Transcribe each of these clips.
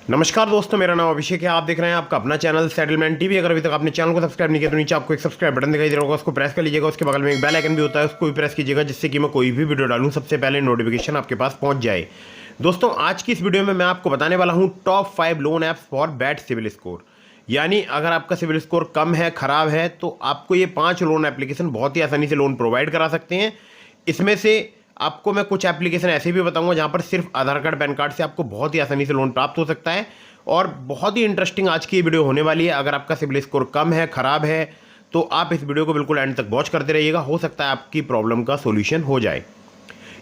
नमस्कार दोस्तों, मेरा नाम अभिषेक है। आप देख रहे हैं आपका अपना चैनल सेटलमेंट टीवी। अगर अभी तक आपने चैनल को सब्सक्राइब नहीं किया तो नीचे आपको एक सब्सक्राइब बटन दिखाई दे रहा होगा, उसको प्रेस कर लीजिएगा। उसके बगल में एक बेल आइकन भी होता है, उसको भी प्रेस कीजिएगा, जिससे कि मैं कोई भी वीडियो डालूं सबसे पहले नोटिफिकेशन आपके पास पहुंच जाए। दोस्तों, आज की इस वीडियो में मैं आपको बताने वाला हूं top 5 loan apps for bad CIBIL score. यानी अगर आपका सिविल स्कोर कम है, खराब है, तो आपको ये 5 लोन एप्लीकेशन बहुत ही आसानी से लोन प्रोवाइड करा सकते हैं। इसमें से आपको मैं कुछ एप्लीकेशन ऐसे भी बताऊंगा जहां पर सिर्फ आधार कार्ड, पैन कार्ड से आपको बहुत ही आसानी से लोन प्राप्त हो सकता है। और बहुत ही इंटरेस्टिंग आज की ये वीडियो होने वाली है। अगर आपका सिविल स्कोर कम है, खराब है, तो आप इस वीडियो को बिल्कुल एंड तक वॉच करते रहिएगा। हो सकता है आपकी प्रॉब्लम का सोल्यूशन हो जाए।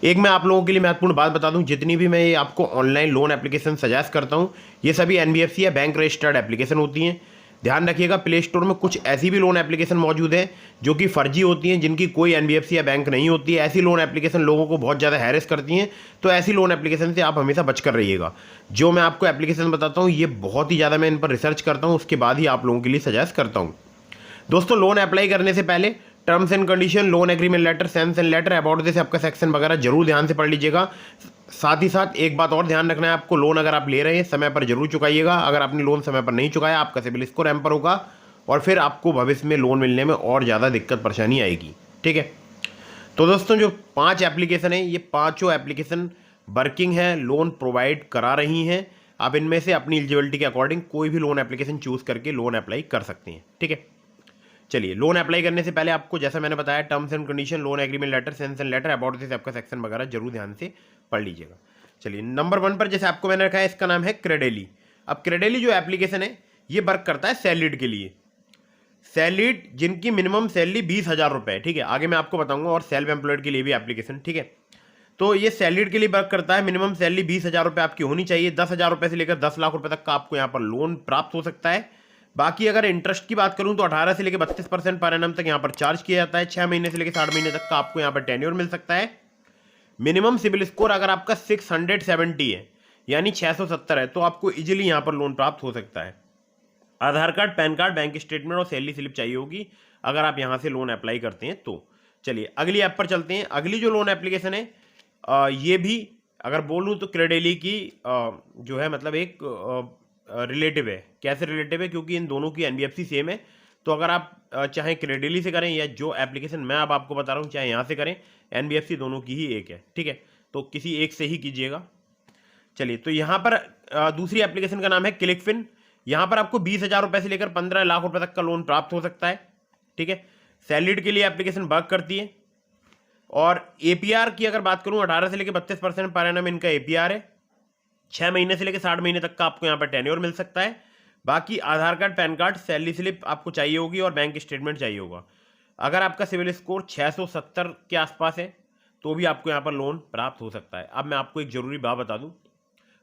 एक मैं आप लोगों के लिए महत्वपूर्ण बात बता दूं, जितनी भी मैं ये आपको ऑनलाइन लोन एप्लीकेशन सजेस्ट करता हूं, ये सभी एनबीएफसी या बैंक रजिस्टर्ड एप्लीकेशन होती हैं। ध्यान रखिएगा, प्ले स्टोर में कुछ ऐसी भी लोन एप्लीकेशन मौजूद है जो कि फर्जी होती हैं, जिनकी कोई एनबीएफसी या बैंक नहीं होती है। ऐसी लोन एप्लीकेशन लोगों को बहुत ज़्यादा हैरेस करती हैं, तो ऐसी लोन एप्लीकेशन से आप हमेशा बच कर रहिएगा। जो मैं आपको एप्लीकेशन बताता हूँ, ये बहुत ही ज़्यादा मैं इन पर रिसर्च करता हूँ, उसके बाद ही आप लोगों के लिए सजेस्ट करता हूँ। दोस्तों, लोन अप्लाई करने से पहले terms and condition, loan agreement letter, sanction letter, about this आपका सेक्शन वगैरह जरूर ध्यान से पढ़ लीजिएगा। साथ ही साथ एक बात और ध्यान रखना है आपको, लोन अगर आप ले रहे हैं समय पर जरूर चुकाइएगा। अगर आपने लोन समय पर नहीं चुकाया, आपका सिबिल स्कोर हैम्पर होगा और फिर आपको भविष्य में लोन मिलने में और ज़्यादा दिक्कत परेशानी आएगी। ठीक है, तो दोस्तों, जो 5 एप्लीकेशन है, ये पांचों एप्लीकेशन वर्किंग है, लोन प्रोवाइड करा रही हैं। आप इनमें से अपनी एलिजिबिलिटी के अकॉर्डिंग कोई भी लोन एप्लीकेशन चूज करके लोन अप्लाई कर सकते हैं। ठीक है, चलिए, लोन अप्लाई करने से पहले आपको, जैसा मैंने बताया, terms and condition, loan agreement letter, sanction letter, about this आपका सेक्शन वगैरह जरूर ध्यान से पढ़ लीजिएगा। चलिए, नंबर 1 पर जैसे आपको मैंने रखा है, इसका नाम है क्रेडेली। अब क्रेडेली जो एप्लीकेशन है, ये वर्क करता है सैलरीड के लिए। सैलरीड जिनकी मिनिमम सैलरी 20,000 रुपये, ठीक है, आगे मैं आपको बताऊंगा, और सेल्फ एम्प्लॉयड के लिए भी एप्लीकेशन। ठीक है, तो ये सैलरीड के लिए वर्क करता है। मिनिमम सैलरी 20,000 रुपये आपकी होनी चाहिए। 10,000 रुपये से लेकर 10 लाख रुपये तक का आपको यहाँ पर लोन प्राप्त हो सकता है। बाकी अगर इंटरेस्ट की बात करूं तो 18 से लेकर 32% पर एनम तक यहाँ पर चार्ज किया जाता है। 6 महीने से लेकर 60 महीने तक का आपको यहाँ पर टेन्योर मिल सकता है। मिनिमम सिबिल स्कोर अगर आपका 670 है, यानी 670 है, तो आपको इजीली यहाँ पर लोन प्राप्त हो सकता है। Aadhaar card, PAN card, bank statement और सैलरी स्लिप चाहिए होगी अगर आप यहाँ से लोन अप्लाई करते हैं तो। चलिए, अगली ऐप पर चलते हैं। अगली जो लोन एप्लीकेशन है, ये भी अगर बोलूँ तो क्रेडेली की जो है, मतलब एक रिलेटिव है। कैसे रिलेटिव है? क्योंकि इन दोनों की एनबीएफसी सेम है। तो अगर आप चाहे क्रेडेली से करें या जो एप्लीकेशन मैं अब आपको बता रहा हूँ चाहे यहाँ से करें, एनबीएफसी दोनों की ही एक है। ठीक है, तो किसी एक से ही कीजिएगा। चलिए, तो यहाँ पर दूसरी एप्लीकेशन का नाम है क्लिकफिन। यहाँ पर आपको 20,000 रुपये से लेकर 15 लाख रुपए तक का लोन प्राप्त हो सकता है। ठीक है, सैलरीड के लिए एप्लीकेशन वर्क करती है। और एपीआर की अगर बात करूँ, 18 से लेकर 32% पर एनम इनका एपीआर है। 6 महीने से लेकर 60 महीने तक का आपको यहाँ पर टेन्योर मिल सकता है। बाकी Aadhaar card, PAN card, salary slip आपको चाहिए होगी और बैंक स्टेटमेंट चाहिए होगा। अगर आपका सिविल स्कोर 670 के आसपास है तो भी आपको यहाँ पर लोन प्राप्त हो सकता है। अब मैं आपको एक जरूरी बात बता दूं,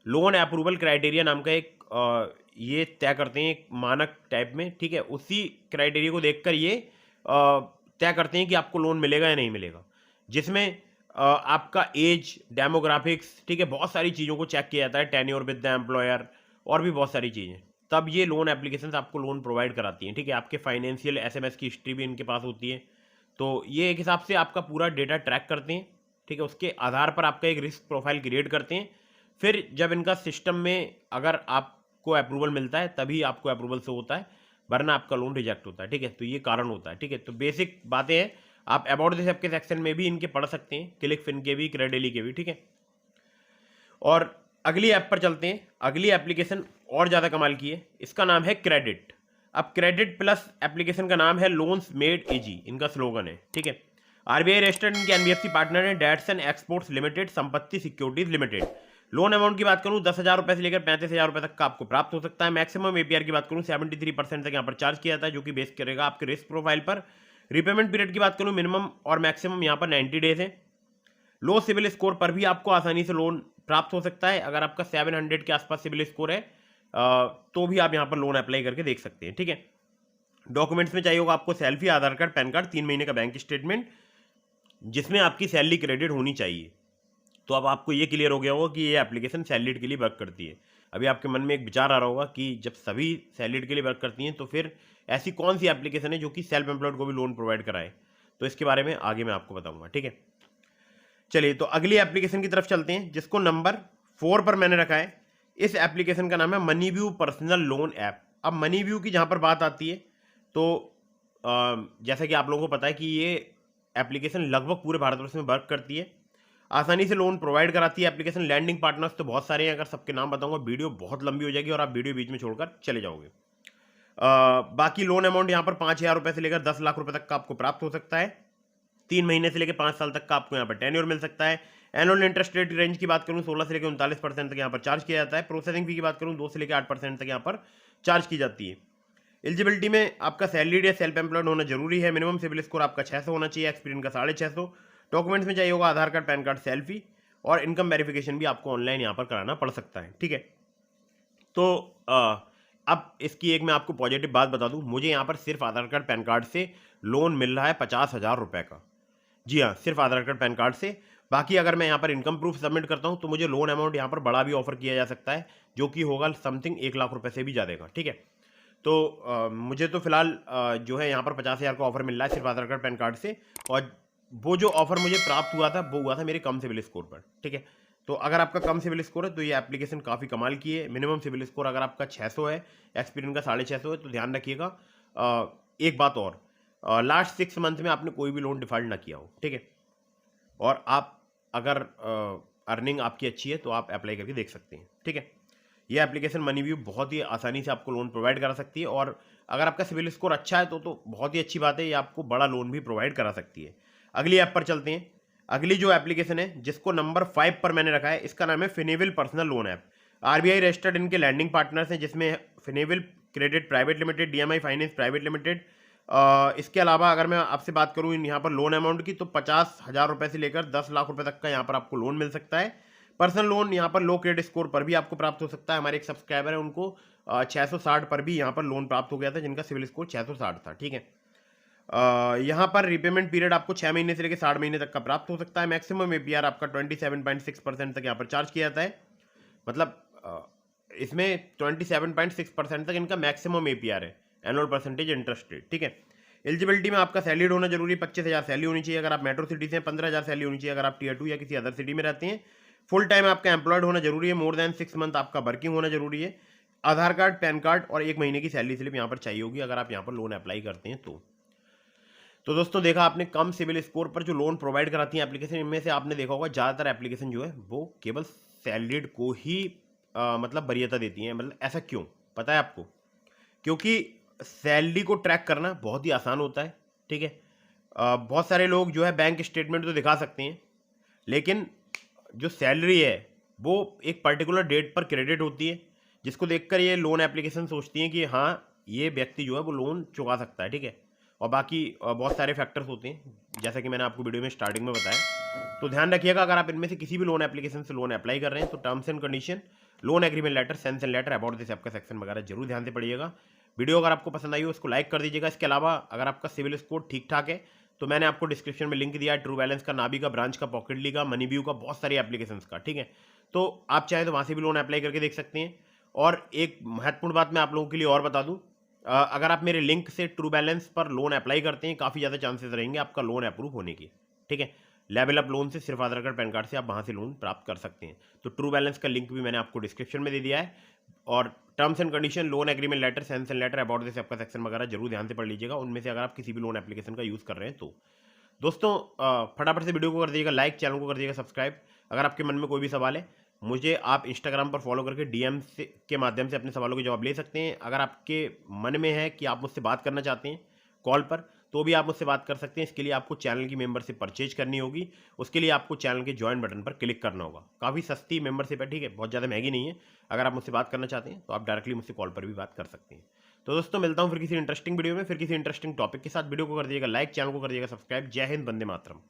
लोन अप्रूवल क्राइटेरिया नाम का एक ये तय करते हैं एक मानक टाइप में। ठीक है, उसी क्राइटेरिया को देखकर ये तय करते हैं कि आपको लोन मिलेगा या नहीं मिलेगा, जिसमें आपका एज, डेमोग्राफिक्स, ठीक है, बहुत सारी चीज़ों को चेक किया जाता है, टेन्योर विद द एम्प्लॉयर और भी बहुत सारी चीज़ें। तब ये लोन एप्लीकेशंस आपको लोन प्रोवाइड कराती हैं। ठीक है, आपके फाइनेंशियल एसएमएस की हिस्ट्री भी इनके पास होती है। तो ये एक हिसाब से आपका पूरा डेटा ट्रैक करते हैं। ठीक है, उसके आधार पर आपका एक रिस्क प्रोफाइल क्रिएट करते हैं। फिर जब इनका सिस्टम में अगर आपको अप्रूवल मिलता है तभी आपको अप्रूवल से होता है, वरना आपका लोन रिजेक्ट होता है। ठीक है, तो ये कारण होता है। ठीक है, तो बेसिक बातें हैं, आप अबाउट दिस आपके सेक्शन में भी इनके पढ़ सकते हैं, क्लिकफिन के भी, क्रेडेली के भी। ठीक है, और अगली ऐप पर चलते हैं। अगली एप्लीकेशन और ज़्यादा कमाल की है, इसका नाम है क्रेडिट। अब क्रेडिट प्लस एप्लीकेशन का नाम है लोन्स मेड इजी, इनका स्लोगन है। ठीक है, आरबीआई रजिस्टर्ड इनके एनबीएफसी पार्टनर है, डैटसन एक्सपोर्ट्स लिमिटेड, संपत्ति सिक्योरिटीज लिमिटेड। लोन अमाउंट की बात करूं, 10,000 रुपये से लेकर 35,000 रुपये तक का आपको प्राप्त हो सकता है। मैक्सिमम एपीआर की बात करूं, 73% तक यहाँ पर चार्ज किया जाता है, जो कि बेस करेगा आपके रिस्क प्रोफाइल पर। रिपेमेंट पीरियड की बात करूं, मिनिमम और मैक्सिमम यहाँ पर 90 डेज है। लो सिविल स्कोर पर भी आपको आसानी से लोन प्राप्त हो सकता है। अगर आपका 700 के आसपास सिविल स्कोर है तो भी आप यहाँ पर लोन अप्लाई करके देख सकते हैं। ठीक है, डॉक्यूमेंट्स में चाहिए होगा आपको सेल्फी, आधार कार्ड, पैन कार्ड, 3 महीने का बैंक स्टेटमेंट जिसमें आपकी सैलरी क्रेडिट होनी चाहिए। तो अब आपको ये क्लियर हो गया होगा कि ये एप्लीकेशन सैलरीड के लिए वर्क करती है। अभी आपके मन में एक विचार आ रहा होगा कि जब सभी सैलरीड के लिए वर्क करती हैं तो फिर ऐसी कौन सी एप्लीकेशन है जो कि सेल्फ एम्प्लॉयड को भी लोन प्रोवाइड कराए। तो इसके बारे में आगे मैं आपको बताऊंगा। ठीक है, चलिए, तो अगली एप्लीकेशन की तरफ चलते हैं, जिसको नंबर 4 पर मैंने रखा है इस एप्लीकेशन का नाम है मनीव्यू पर्सनल लोन ऐप। अब मनीव्यू की जहाँ पर बात आती है तो जैसा कि आप लोगों को पता है कि ये एप्लीकेशन लगभग पूरे भारतवर्ष में वर्क करती है, आसानी से लोन प्रोवाइड कराती है। एप्लीकेशन लैंडिंग पार्टनर्स तो बहुत सारे हैं, अगर सबके नाम बताऊंगा वीडियो बहुत लंबी हो जाएगी और आप वीडियो बीच में छोड़कर चले जाओगे। बाकी लोन अमाउंट यहाँ पर 5,000 रुपये से लेकर 10 लाख रुपए तक का आपको प्राप्त हो सकता है। 3 महीने से लेकर 5 साल तक का आपको यहाँ पर टेन्योर मिल सकता है। एनुअल इंटरेस्ट रेट रेंज की बात करूँ 16 से लेकर 39% तक यहाँ पर चार्ज किया जाता है। प्रोसेसिंग फी की बात करूँ 2 से लेकर 8% तक यहाँ पर चार्ज की जाती है। एलिजिबिलिटी में आपका सैलरीड या सेल्फ एम्प्लॉयड होना जरूरी है। मिनिमम सिविल स्कोर आपका 600 होना चाहिए, एक्सपीरियंस का 650। डॉक्यूमेंट्स में चाहिए होगा आधार कार्ड, पैन कार्ड, सेल्फी और इनकम वेरिफिकेशन भी आपको ऑनलाइन यहाँ पर कराना पड़ सकता है। ठीक है, तो अब इसकी एक मैं आपको पॉजिटिव बात बता दूं, मुझे यहाँ पर सिर्फ आधार कार्ड पैन कार्ड से लोन मिल रहा है 50,000 रुपये का। जी हाँ, सिर्फ आधार कार्ड पैन कार्ड से। बाकी अगर मैं यहाँ पर इनकम प्रूफ सबमिट करता हूँ तो मुझे लोन अमाउंट यहाँ पर बड़ा भी ऑफर किया जा सकता है, जो कि होगा समथिंग 1 लाख रुपये से भी ज़्यादा का। ठीक है, तो मुझे तो फिलहाल जो है यहाँ पर 50,000 का ऑफर मिल रहा है सिर्फ आधार कार्ड पैन कार्ड से, और वो जो ऑफर मुझे प्राप्त हुआ था वो हुआ था मेरे कम सिविल स्कोर पर। ठीक है, तो अगर आपका कम सिविल स्कोर है तो ये एप्लीकेशन काफ़ी कमाल की है। मिनिमम सिविल स्कोर अगर आपका 600 है, एक्सपीरियंस का 650 है, तो ध्यान रखिएगा। एक बात और, लास्ट 6 मंथ में आपने कोई भी लोन डिफॉल्ट ना किया हो। ठीक है, और आप अगर अर्निंग आपकी अच्छी है तो आप अप्लाई करके देख सकते हैं। ठीक है, ये एप्लीकेशन मनीव्यू बहुत ही आसानी से आपको लोन प्रोवाइड करा सकती है, और अगर आपका सिविल स्कोर अच्छा है तो बहुत ही अच्छी बात है, ये आपको बड़ा लोन भी प्रोवाइड करा सकती है। अगली ऐप पर चलते हैं। अगली जो एप्लीकेशन है जिसको नंबर 5 पर मैंने रखा है, इसका नाम है Finnable personal loan app. RBI registered इनके लैंडिंग पार्टनर्स हैं, जिसमें Finnable credit private limited, DMI finance private limited. इसके अलावा अगर मैं आपसे बात करूं यहाँ पर लोन अमाउंट की, तो 50,000 रुपये से लेकर 10 लाख रुपए तक का यहाँ पर आपको लोन मिल सकता है। पर्सनल लोन यहाँ पर लो क्रेडिट स्कोर पर भी आपको प्राप्त हो सकता है। हमारे एक सब्सक्राइबर है, उनको 660 पर भी यहाँ पर लोन प्राप्त हो गया था, जिनका सिविल स्कोर 660 था। ठीक है, यहाँ पर रिपेमेंट पीरियड आपको 6 महीने से लेकर 60 महीने तक का प्राप्त हो सकता है। मैक्सिमम एपीआर आपका 27.6% तक यहाँ पर चार्ज किया जाता है। मतलब इसमें 27.6% तक इनका मैक्सिमम एपीआर है, एनुअल परसेंटेज इंटरेस्ट रेट। ठीक है, एलिजिबिलिटी में आपका सैलरीड होना जरूरी है, 25,000 सैलरी होनी चाहिए अगर आप मेट्रो सिटी से, 15,000 सैलरी होनी चाहिए अगर आप टीयर 2 या किसी अदर सिटी में रहते हैं। फुल टाइम आपका एम्प्लॉयड होना जरूरी है, मोर देन 6 मंथ आपका वर्किंग होना जरूरी है। आधार कार्ड, पैन कार्ड और 1 महीने की सैलरी स्लिप यहाँ पर चाहिए होगी अगर आप यहाँ पर लोन अप्लाई करते हैं तो दोस्तों देखा आपने कम सिविल स्कोर पर जो लोन प्रोवाइड कराती हैं एप्लीकेशन, इनमें से आपने देखा होगा ज़्यादातर एप्लीकेशन जो है वो केवल सैलरीड को ही मतलब वरीयता देती हैं। मतलब ऐसा क्यों पता है आपको? क्योंकि सैलरी को ट्रैक करना बहुत ही आसान होता है। ठीक है, बहुत सारे लोग जो है बैंक स्टेटमेंट तो दिखा सकते हैं, लेकिन जो सैलरी है वो एक पर्टिकुलर डेट पर क्रेडिट होती है, जिसको देखकर ये लोन एप्लीकेशन सोचती हैं कि हाँ ये व्यक्ति जो है वो लोन चुका सकता है। ठीक है, और बाकी बहुत सारे फैक्टर्स होते हैं, जैसा कि मैंने आपको वीडियो में स्टार्टिंग में बताया। तो ध्यान रखिएगा, अगर आप इनमें से किसी भी लोन एप्लीकेशन से लोन अप्लाई कर रहे हैं तो terms and condition, loan agreement letter, sanction letter, about this आपका सेक्शन वगैरह जरूर ध्यान से पढ़िएगा। वीडियो अगर आपको पसंद आई हो उसको लाइक कर दीजिएगा। इसके अलावा अगर आपका सिविल स्कोर ठीक ठाक है तो मैंने आपको डिस्क्रिप्शन में लिंक दिया है ट्रू बैलेंस का, नाबी का, ब्रांच का, पॉकेटली का, मनीव्यू का, बहुत सारी एप्लीकेशंस का। ठीक है, तो आप चाहें तो वहाँ से भी लोन अप्लाई करके देख सकते हैं। और एक महत्वपूर्ण बात मैं आप लोगों के लिए और बता दूँ, अगर आप मेरे लिंक से ट्रू बैलेंस पर लोन अप्लाई करते हैं, काफ़ी ज़्यादा चांसेस रहेंगे आपका लोन अप्रूव होने की। ठीक है, लेवल अप लोन से सिर्फ आधार कार्ड पैन कार्ड से आप वहाँ से लोन प्राप्त कर सकते हैं। तो ट्रू बैलेंस का लिंक भी मैंने आपको डिस्क्रिप्शन में दे दिया है, और terms and condition, loan agreement letter, sanction letter, about this आपका सेक्शन वगैरह जरूर ध्यान से पढ़ लीजिएगा, उनमें से अगर आप किसी भी लोन एप्लीकेशन का यूज़ कर रहे हैं तो। दोस्तों फटाफट से वीडियो को कर दीजिएगा लाइक, चैनल को कर दीजिएगा सब्सक्राइब। अगर आपके मन में कोई भी सवाल है, मुझे आप इंस्टाग्राम पर फॉलो करके डीएम से के माध्यम से अपने सवालों के जवाब ले सकते हैं। अगर आपके मन में है कि आप मुझसे बात करना चाहते हैं कॉल पर, तो भी आप मुझसे बात कर सकते हैं। इसके लिए आपको चैनल की मेंबरशिप परचेज करनी होगी, उसके लिए आपको चैनल के ज्वाइन बटन पर क्लिक करना होगा। काफ़ी सस्ती मेंबरशिप है, ठीक है, बहुत ज़्यादा महंगी नहीं है। अगर आप मुझसे बात करना चाहते हैं तो आप डायरेक्टली मुझसे कॉल पर भी बात कर सकते हैं। तो दोस्तों मिलता हूँ फिर किसी इंटरेस्टिंग वीडियो में, फिर किसी इंटरेस्टिंग टॉपिक के साथ। वीडियो को कर दीजिएगा लाइक, चैनल को कर दीजिएगा सब्सक्राइब। जय हिंद, वंदे मातरम।